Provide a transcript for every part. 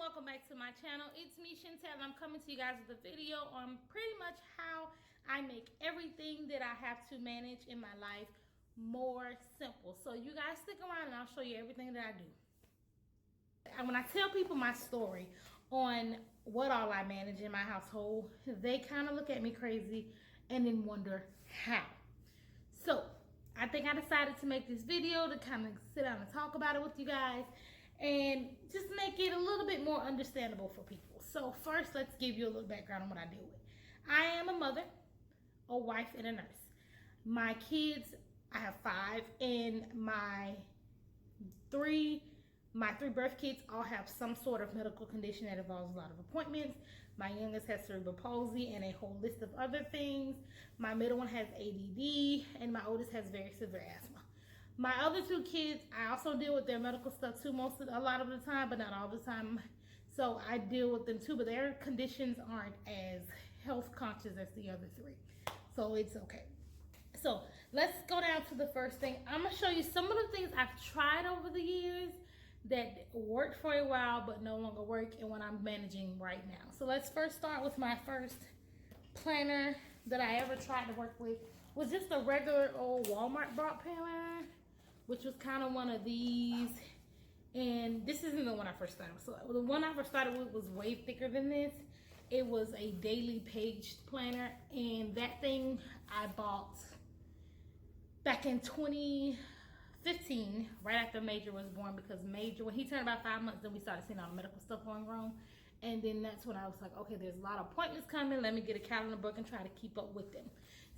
welcome back to my channel. It's me, Chantel, and I'm coming to you guys with a video on pretty much how I make everything that I have to manage in my life more simple. So you guys stick around and I'll show you everything that I do. And when I tell people my story on what all I manage in my household, they kind of look at me crazy and then wonder how. So I think I decided to make this video to kind of sit down and talk about it with you guys and just make it a little bit more understandable for people. So first, let's give you a little background on what I deal with. I am a mother, a wife, and a nurse. My kids, I have 5, and my three birth kids all have some sort of medical condition that involves a lot of appointments. My youngest has cerebral palsy and a whole list of other things. My middle one has ADD, and my oldest has very severe asthma. My other 2 kids, I also deal with their medical stuff too, a lot of the time, but not all the time. So I deal with them too, but their conditions aren't as health conscious as the other 3. So it's okay. So let's go down to the first thing. I'm gonna show you some of the things I've tried over the years that worked for a while but no longer work and what I'm managing right now. So let's first start with my first planner that I ever tried to work with. Was just a regular old Walmart bought planner, which was kind of one of these. And this isn't the one I first started with. So the one I first started with was way thicker than this. It was a daily page planner, and that thing I bought back in 2015, right after Major was born, because Major, when he turned about 5 months, then we started seeing all the medical stuff going wrong. And then that's when I was like, okay, there's a lot of appointments coming. Let me get a calendar book and try to keep up with them.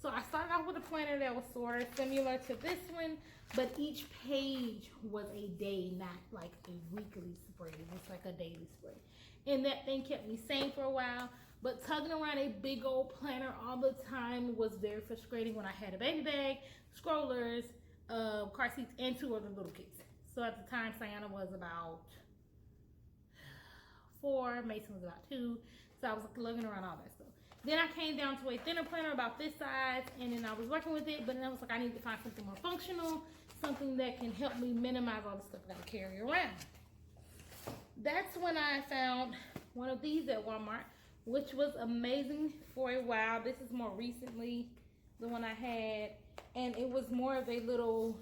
So I started off with a planner that was sort of similar to this one, but each page was a day, not like a weekly spread. It was like a daily spread. And that thing kept me sane for a while. But tugging around a big old planner all the time was very frustrating when I had a baby bag, strollers, car seats, and 2 other little kids. So at the time, Sayana was about 4, Mason was about 2, so I was looking around all that stuff. Then I came down to a thinner planner about this size, and then I was working with it, but then I was like, I need to find something more functional, something that can help me minimize all the stuff that I carry around. That's when I found one of these at Walmart, which was amazing for a while. This is more recently the one I had, and it was more of a little,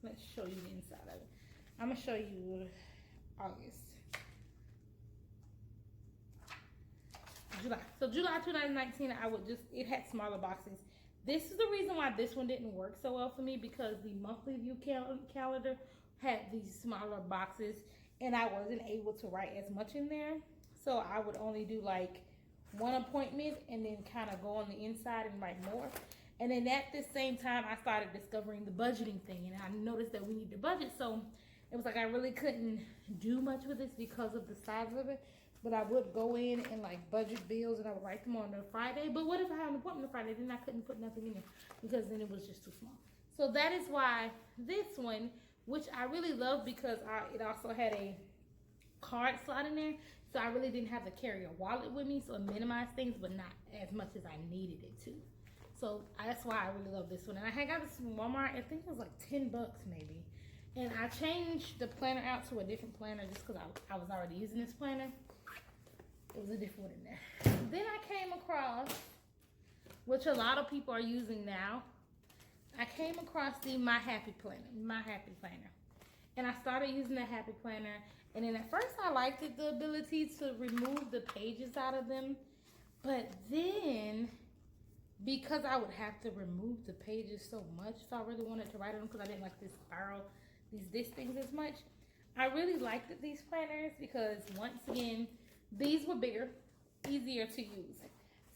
let's show you the inside of it. I'm gonna show you August. July. So July 2019, it had smaller boxes. This is the reason why this one didn't work so well for me, because the monthly view calendar had these smaller boxes and I wasn't able to write as much in there. So I would only do like 1 appointment and then kind of go on the inside and write more. And then at the same time, I started discovering the budgeting thing, and I noticed that we need to budget. So it was like I really couldn't do much with this because of the size of it. But I would go in and like budget bills, and I would write them on a Friday. But what if I had an appointment on Friday? Then I couldn't put nothing in there because then it was just too small. So that is why this one, which I really love, because it also had a card slot in there. So I really didn't have to carry a wallet with me. So it minimized things, but not as much as I needed it to. So that's why I really love this one. And I had got this from Walmart. I think it was like 10 bucks maybe. And I changed the planner out to a different planner just because I was already using this planner. It was a different one in there. Then I came across, which a lot of people are using now, I came across the My Happy Planner. And I started using the Happy Planner. And then at first I liked it, the ability to remove the pages out of them. But then, because I would have to remove the pages so much, so I really wanted to write on them because I didn't like this spiral, these things as much. I really liked these planners because, once again, these were bigger, easier to use.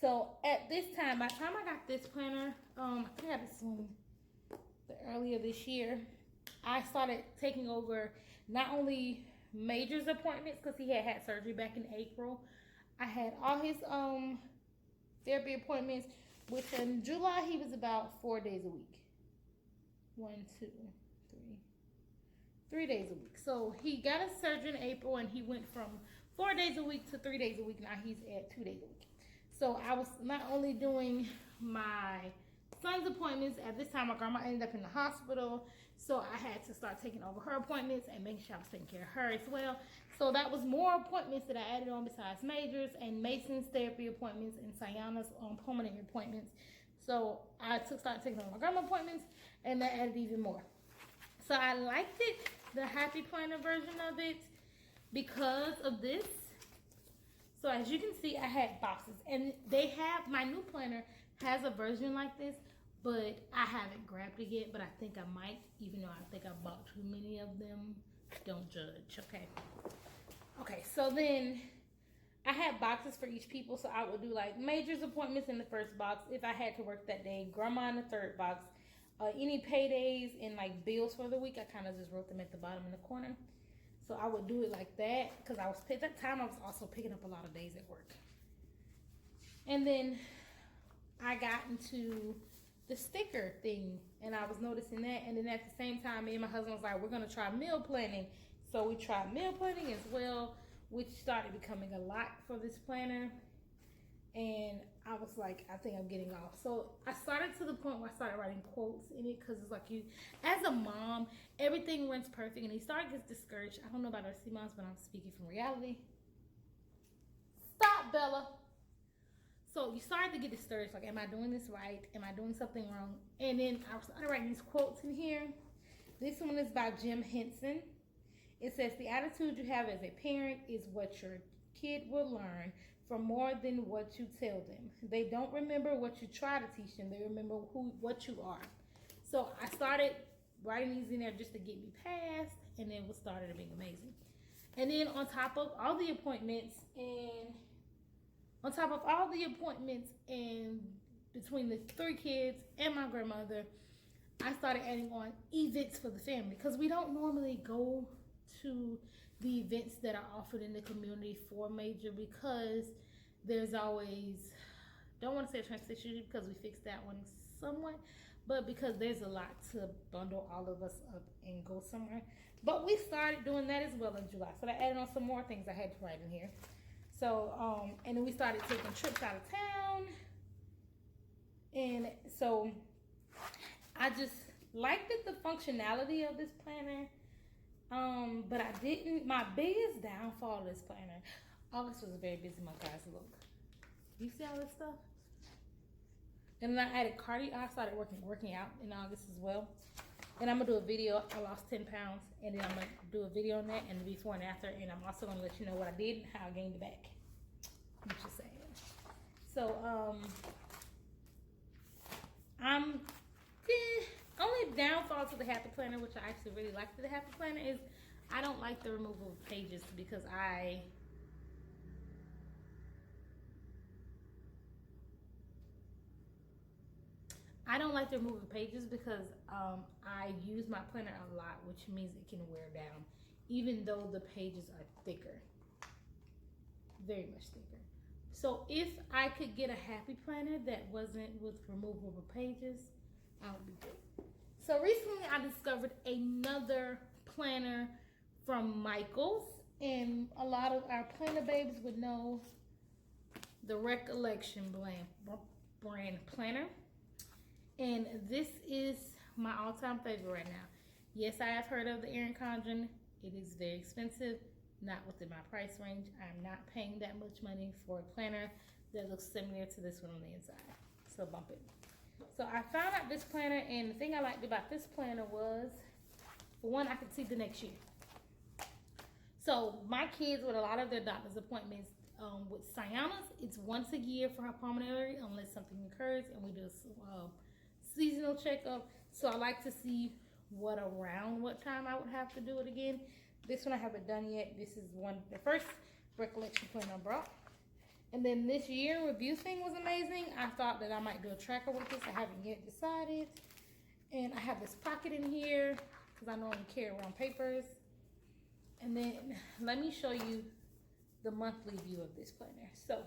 So at this time, by the time I got this planner, I think I got this one earlier this year, I started taking over not only Major's appointments, because he had surgery back in April. I had all his therapy appointments, which in July he was about 4 days a week. 1, 2, 3. 3 days a week. So he got a surgery in April, and he went from 4 days a week to 3 days a week. Now he's at 2 days a week. So I was not only doing my son's appointments. At this time, my grandma ended up in the hospital, so I had to start taking over her appointments and making sure I was taking care of her as well. So that was more appointments that I added on besides Major's and Mason's therapy appointments and Sayana's pulmonary appointments. So I started taking over my grandma appointments, and that added even more. So I liked it, the Happy Planner version of it, because of this. So as you can see, I had boxes, and they have, my new planner has a version like this, but I haven't grabbed it yet, but I think I might, even though I think I bought too many of them. Don't judge, okay? Okay, so then I had boxes for each people, so I would do like Major's appointments in the first box if I had to work that day, grandma in the third box, any paydays and like bills for the week, I kind of just wrote them at the bottom in the corner. So I would do it like that, because at that time I was also picking up a lot of days at work. And then I got into the sticker thing, and I was noticing that. And then at the same time, me and my husband was like, we're gonna try meal planning. So we tried meal planning as well, which started becoming a lot for this planner. And I was like, I think I'm getting off. So I started to the point where I started writing quotes in it, because it's like, you, as a mom, everything runs perfect, and you start to get discouraged. I don't know about our sea moms, but I'm speaking from reality. Stop, Bella. So you start to get discouraged, like, am I doing this right? Am I doing something wrong? And then I started writing these quotes in here. This one is by Jim Henson. It says, the attitude you have as a parent is what your kid will learn from more than what you tell them. They don't remember what you try to teach them. They remember what you are. So I started writing these in there just to get me past, and then it started being amazing. And then on top of all the appointments, and between the 3 kids and my grandmother, I started adding on events for the family, because we don't normally go to the events that are offered in the community for Major, because there's always, don't want to say a transition issue, because we fixed that one somewhat, but because there's a lot to bundle all of us up and go somewhere. But we started doing that as well in July, so I added on some more things I had to write in here. So and then we started taking trips out of town, and so I just liked it, the functionality of this planner. But I didn't, my biggest downfall of this planner, August was a very busy month, guys. Look, you see all this stuff? And then I added cardio. I started working out in August as well. And I'm gonna do a video. I lost 10 pounds, and then I'm gonna do a video on that and the before and after. And I'm also gonna let you know what I did and how I gained it back. I'm just saying. So only downfall to the Happy Planner, which I actually really like to the Happy Planner, is I don't like the removal of pages, because I don't like the removal of pages, because I use my planner a lot, which means it can wear down, even though the pages are thicker, very much thicker. So if I could get a Happy Planner that wasn't with removal of pages, I would be good. So recently I discovered another planner from Michaels, and a lot of our planner babes would know the Recollection brand planner. And this is my all-time favorite right now. Yes, I have heard of the Erin Condren. It is very expensive, not within my price range. I'm not paying that much money for a planner that looks similar to this one on the inside. So bump it. So I found out this planner, and the thing I liked about this planner was, for one, I could see the next year. So my kids, with a lot of their doctor's appointments, with Sayana's, it's once a year for her pulmonary, unless something occurs, and we do a seasonal checkup. So I like to see around what time I would have to do it again. This one I haven't done yet. This is the first Recollection planner I brought. And then this year review thing was amazing. I thought that I might do a tracker with this. I haven't yet decided. And I have this pocket in here, because I normally carry around papers. And then let me show you the monthly view of this planner. So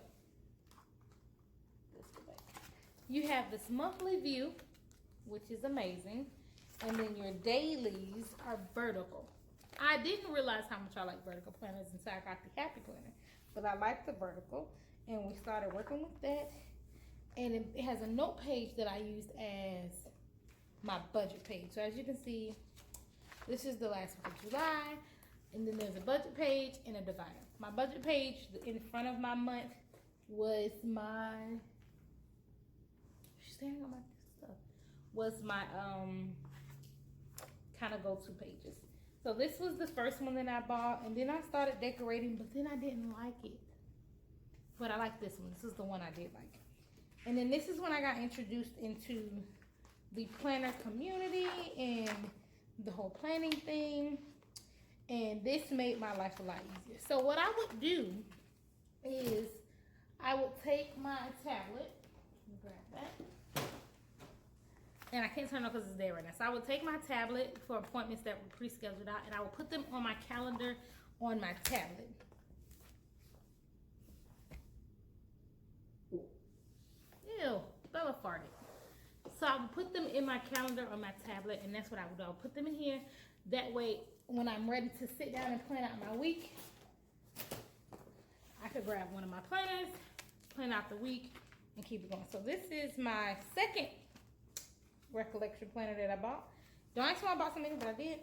let's go back. You have this monthly view, which is amazing. And then your dailies are vertical. I didn't realize how much I like vertical planners until I got the Happy Planner. But I like the vertical, and we started working with that. And it has a note page that I used as my budget page. So as you can see, this is the last week of July, and then there's a budget page and a divider. My budget page in front of my month was my, staring at my stuff, was my kind of go-to pages. So this was the first one that I bought, and then I started decorating, but then I didn't like it. But I like this one. This is the one I did like. And then this is when I got introduced into the planner community and the whole planning thing. And this made my life a lot easier. So what I would do is I would take my tablet, grab that, and I can't turn it on because it's there right now. So I would take my tablet for appointments that were pre-scheduled out, and I would put them on my calendar on my tablet. Ew, Bella farted. So I would put them in my calendar on my tablet, and that's what I would do. I would put them in here. That way, when I'm ready to sit down and plan out my week, I could grab one of my planners, plan out the week, and keep it going. So this is my second recollection planner that I bought. Don't ask me why I bought so many, but I did.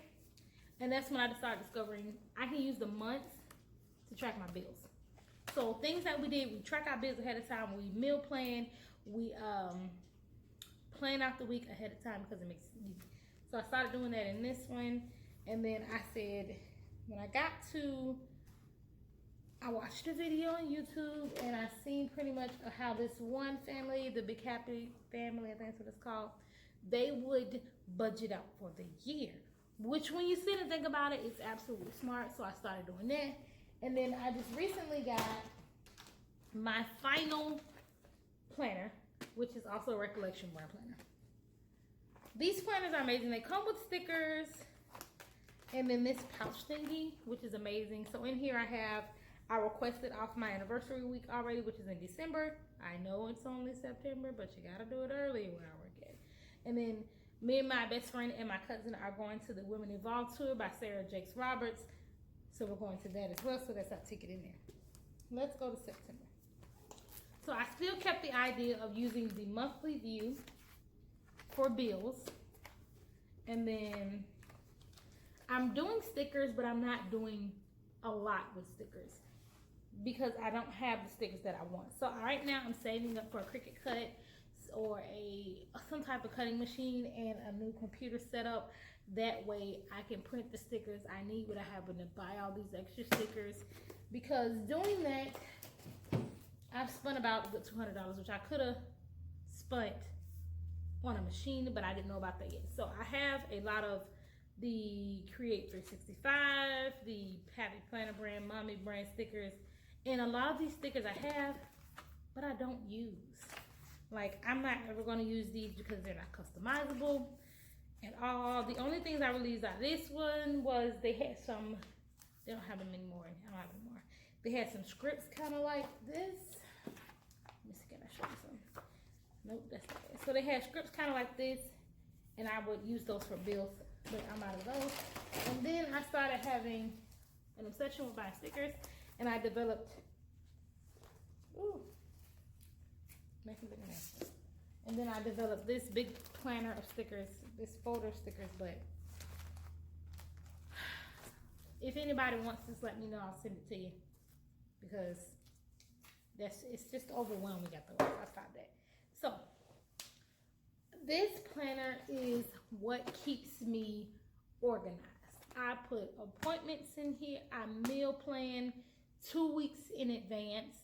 And that's when I started discovering I can use the months to track my bills. So things that we did, we track our bills ahead of time. We meal plan. We plan out the week ahead of time because it makes it easy. So I started doing that in this one. And then I said, when I got to, I watched a video on YouTube and I seen pretty much how this one family, the Big Happy family, I think that's what it's called, they would budget out for the year. Which when you sit and think about it, it's absolutely smart. So I started doing that. And then I just recently got my final planner, which is also a recollection brand planner. These planners are amazing. They come with stickers and then this pouch thingy, which is amazing. So in here I requested off my anniversary week already, which is in December. I know it's only September, but you gotta do it early where I work at. And then me and my best friend and my cousin are going to the Women Involved tour by Sarah Jakes Roberts. So we're going to that as well, so that's our ticket in there. Let's go to September. So I still kept the idea of using the monthly view for bills. And then I'm doing stickers, but I'm not doing a lot with stickers because I don't have the stickers that I want. So right now I'm saving up for a Cricut cut or some type of cutting machine and a new computer setup. That way I can print the stickers I need without having to buy all these extra stickers. Because doing that, I've spent about $200, which I could have spent on a machine, but I didn't know about that yet. So I have a lot of the Create 365, the Happy Planner brand, Mommy brand stickers, and a lot of these stickers I have, but I don't use. Like, I'm not ever going to use these because they're not customizable at all. The only things I really used out of this one was they had some, they don't have them anymore. I don't have them anymore. They had some scripts kind of like this. Let me see, can I show you some? Nope, that's not it. So they had scripts kind of like this, and I would use those for bills, but I'm out of those. And then I started having an obsession with buying stickers, and I developed, and then I developed this big planner of stickers, this folder of stickers. But if anybody wants this, let me know. I'll send it to you because it's just overwhelming at the work. I stopped that. So this planner is what keeps me organized. I put appointments in here. I meal plan 2 weeks in advance.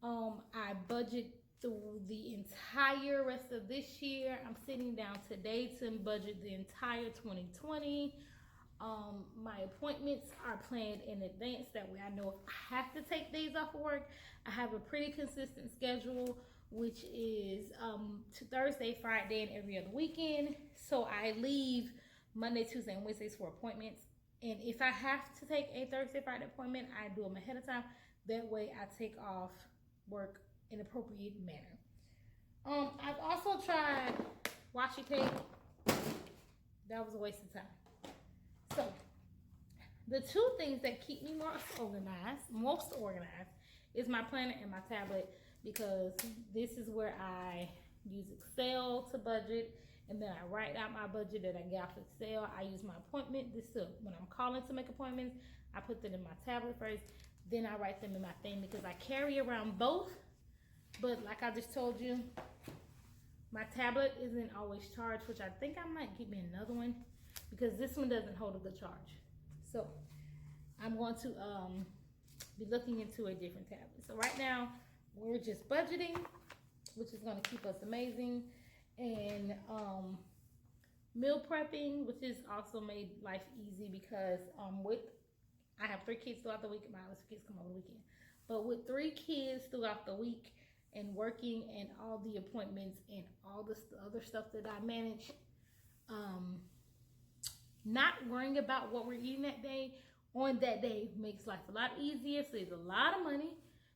I budget through the entire rest of this year. I'm sitting down today to budget the entire 2020. My appointments are planned in advance. That way I know if I have to take days off of work, I have a pretty consistent schedule, which is Thursday, Friday, and every other weekend. So I leave Monday, Tuesday, and Wednesdays for appointments. And if I have to take a Thursday, Friday appointment, I do them ahead of time. That way I take off work in an appropriate manner. I've also tried washi tape. That was a waste of time. So the two things that keep me most organized is my planner and my tablet, because this is where I use Excel to budget, and then I write out my budget that I get off Excel. I use my appointment. When I'm calling to make appointments, I put them in my tablet first, then I write them in my thing because I carry around both. But like I just told you, my tablet isn't always charged, which I think I might get me another one because this one doesn't hold a good charge. So I'm going to be looking into a different tablet. So right now we're just budgeting, which is going to keep us amazing, and meal prepping, which is also made life easy because I have 3 kids throughout the week. My other kids come over the weekend, but with 3 kids throughout the week and working and all the appointments and all the other stuff that I manage, not worrying about what we're eating that day on that day makes life a lot easier, saves a lot of money,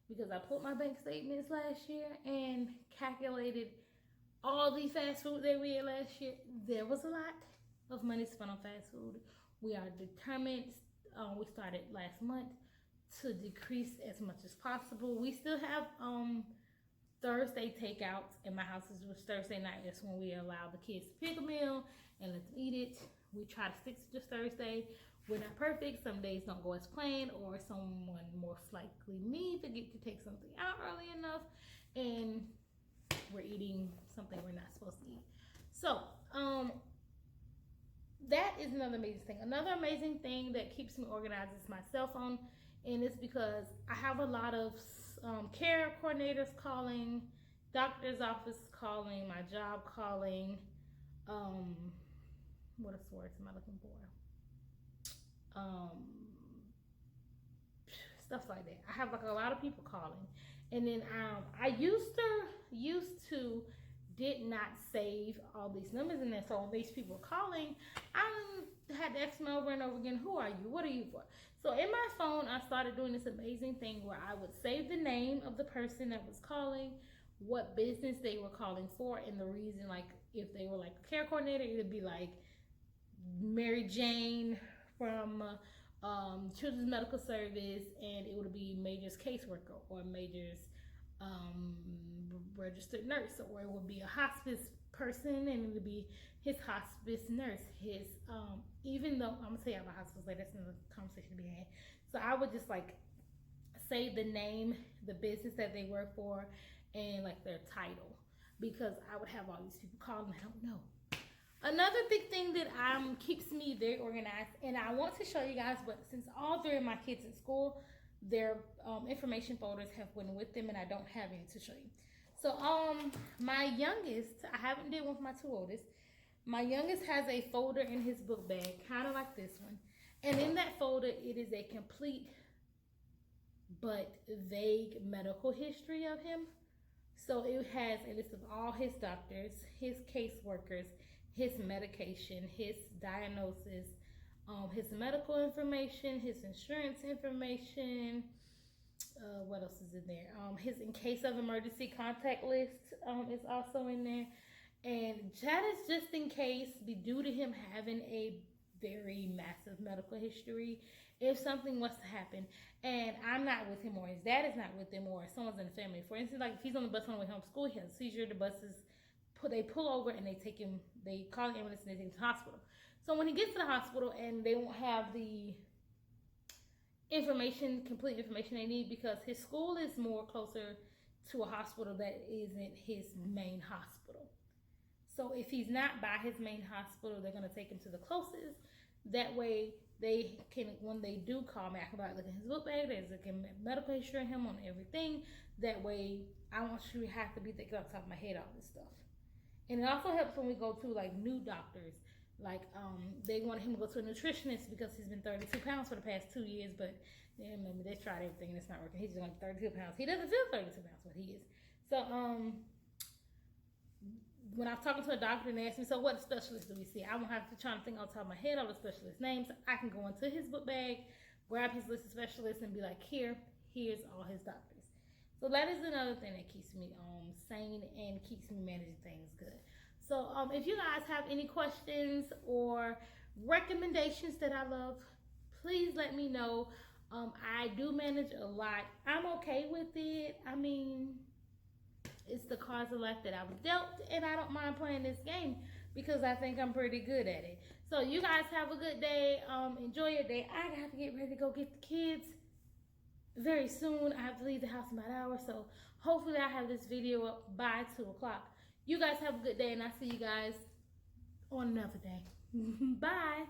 because I put my bank statements last year and calculated all the fast food that we ate last year. There was a lot of money spent on fast food. We are determined, we started last month, to decrease as much as possible. We still have Thursday takeouts in my house. It was Thursday night. That's when we allow the kids to pick a meal and let them eat it. We try to stick to just Thursday. We're not perfect. Some days don't go as planned, or someone most likely me forget to take something out early enough, and we're eating something we're not supposed to eat. So that is another amazing thing. Another amazing thing that keeps me organized is my cell phone, and it's because I have a lot of care coordinators calling, doctor's office calling, my job calling, what words am I looking for? Stuff like that. I have like a lot of people calling, and then I used to did not save all these numbers in there. So when these people are calling, I had to ask them over and over again, who are you? What are you for? So in my phone, I started doing this amazing thing where I would save the name of the person that was calling, what business they were calling for, and the reason. Like if they were like a care coordinator, it would be like Mary Jane from Children's Medical Service, and it would be Major's caseworker, or Major's registered nurse, or it would be a hospice person, and it would be his hospice nurse. His even though I'm gonna say about hospice, like that's another conversation to be had. So I would just like say the name, the business that they work for, and like their title, because I would have all these people calling. I don't know. Another big thing that keeps me very organized, and I want to show you guys, but since all 3 of my kids in school, their information folders have went with them, and I don't have any to show you. So my youngest, I haven't did one for my 2 oldest. My youngest has a folder in his book bag, kind of like this one, and in that folder it is a complete but vague medical history of him. So it has a list of all his doctors, his caseworkers, his medication, his diagnosis, his medical information, his insurance information. What else is in there? His in case of emergency contact list is also in there. And that is just in case, due to him having a very massive medical history, if something was to happen and I'm not with him, or his dad is not with him, or someone's in the family. For instance, like if he's on the bus on the way home from school, he has a seizure, the buses they pull over and they take him, they call the ambulance and they take him to the hospital. So when he gets to the hospital and they won't have the complete information they need, because his school is more closer to a hospital that isn't his main hospital. So if he's not by his main hospital, they're going to take him to the closest. That way they can, when they do call me, I can look at his book bag, there's a medical history of him on everything. That way I won't have to be thinking off the top of my head all this stuff. And it also helps when we go to like new doctors. Like they want him to go to a nutritionist because he's been 32 pounds for the past 2 years, but maybe they tried everything and it's not working. He's like 32 pounds. He doesn't feel 32 pounds, but he is. So when I was talking to a doctor and they asked me, so what specialist do we see? I won't have to try to think off the top of my head all the specialist names. I can go into his book bag, grab his list of specialists, and be like, here's all his doctors. So that is another thing that keeps me sane and keeps me managing things good. So if you guys have any questions or recommendations that I love, please let me know. I do manage a lot. I'm okay with it. I mean, it's the cards of life that I was dealt, and I don't mind playing this game because I think I'm pretty good at it. So you guys have a good day. Enjoy your day. I have to get ready to go get the kids very soon. I have to leave the house in about an hour, so hopefully I have this video up by 2 o'clock. You guys have a good day, and I'll see you guys on another day. Bye.